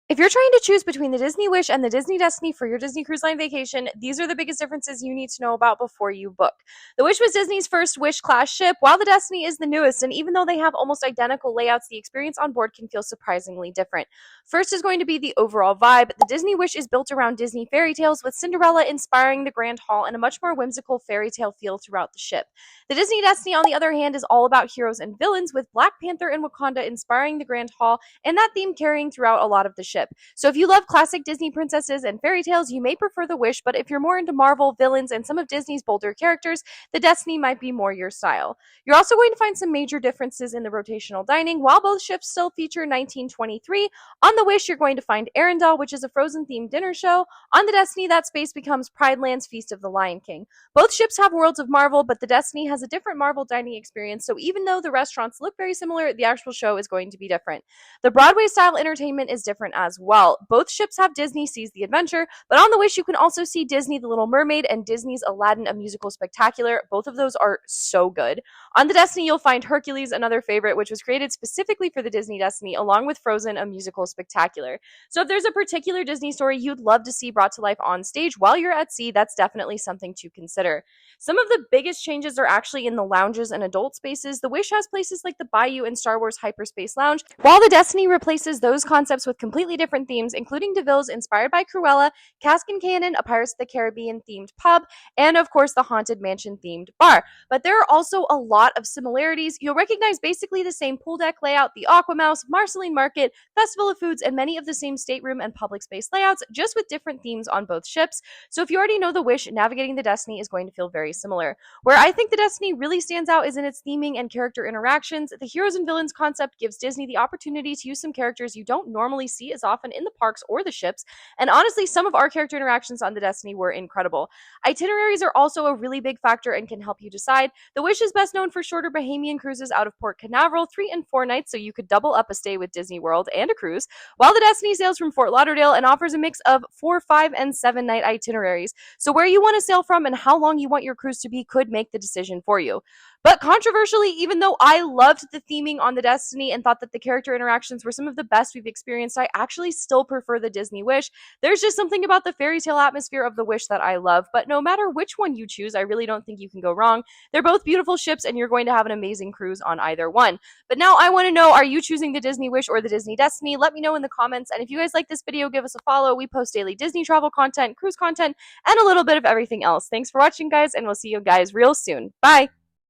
If you're trying to choose between the Disney Wish and the Disney Destiny for your Disney Cruise Line vacation, these are the biggest differences you need to know about before you book. The Wish was Disney's first Wish class ship, while the Destiny is the newest, and even though they have almost identical layouts, the experience on board can feel surprisingly different. First is going to be the overall vibe. The Disney Wish is built around Disney fairy tales, with Cinderella inspiring the Grand Hall and a much more whimsical fairy tale feel throughout the ship. The Disney Destiny, on the other hand, is all about heroes and villains, with Black Panther and Wakanda inspiring the Grand Hall, and that theme carrying throughout a lot of the ship. So if you love classic Disney princesses and fairy tales, you may prefer The Wish, but if you're more into Marvel, villains, and some of Disney's bolder characters, the Destiny might be more your style. You're also going to find some major differences in the rotational dining. While both ships still feature 1923, on The Wish you're going to find Arendelle, which is a Frozen-themed dinner show. On the Destiny, that space becomes Pride Land's Feast of the Lion King. Both ships have worlds of Marvel, but the Destiny has a different Marvel dining experience, so even though the restaurants look very similar, the actual show is going to be different. The Broadway-style entertainment is different as well. Both ships have Disney Sees the Adventure, but on the Wish you can also see Disney The Little Mermaid and Disney's Aladdin, a musical spectacular. Both of those are so good. On the Destiny you'll find Hercules, another favorite, which was created specifically for the Disney Destiny, along with Frozen, a musical spectacular. So if there's a particular Disney story you'd love to see brought to life on stage while you're at sea, that's definitely something to consider. Some of the biggest changes are actually in the lounges and adult spaces. The Wish has places like the Bayou and Star Wars Hyperspace Lounge, while the Destiny replaces those concepts with completely different themes, including DeVille's inspired by Cruella, Cask and Cannon, a Pirates of the Caribbean themed pub, and of course the Haunted Mansion themed bar. But there are also a lot of similarities. You'll recognize basically the same pool deck layout, the Aquamouse, Marceline Market, Festival of Foods, and many of the same stateroom and public space layouts, just with different themes on both ships. So if you already know the Wish, navigating the Destiny is going to feel very similar. Where I think the Destiny really stands out is in its theming and character interactions. The heroes and villains concept gives Disney the opportunity to use some characters you don't normally see as often in the parks or the ships, and honestly, some of our character interactions on the Destiny were incredible. Itineraries are also a really big factor and can help you decide. The Wish is best known for shorter Bahamian cruises out of Port Canaveral, 3 and 4 nights, so you could double up a stay with Disney World and a cruise, while the Destiny sails from Fort Lauderdale and offers a mix of 4, 5, and 7-night itineraries. So where you want to sail from and how long you want your cruise to be could make the decision for you. But controversially, even though I loved the theming on the Destiny and thought that the character interactions were some of the best we've experienced, I actually still prefer the Disney Wish. There's just something about the fairy tale atmosphere of the Wish that I love, but no matter which one you choose, I really don't think you can go wrong. They're both beautiful ships and you're going to have an amazing cruise on either one. But now I want to know, are you choosing the Disney Wish or the Disney Destiny? Let me know in the comments, and if you guys like this video, give us a follow. We post daily Disney travel content, cruise content, and a little bit of everything else. Thanks for watching, guys, and we'll see you guys real soon. Bye!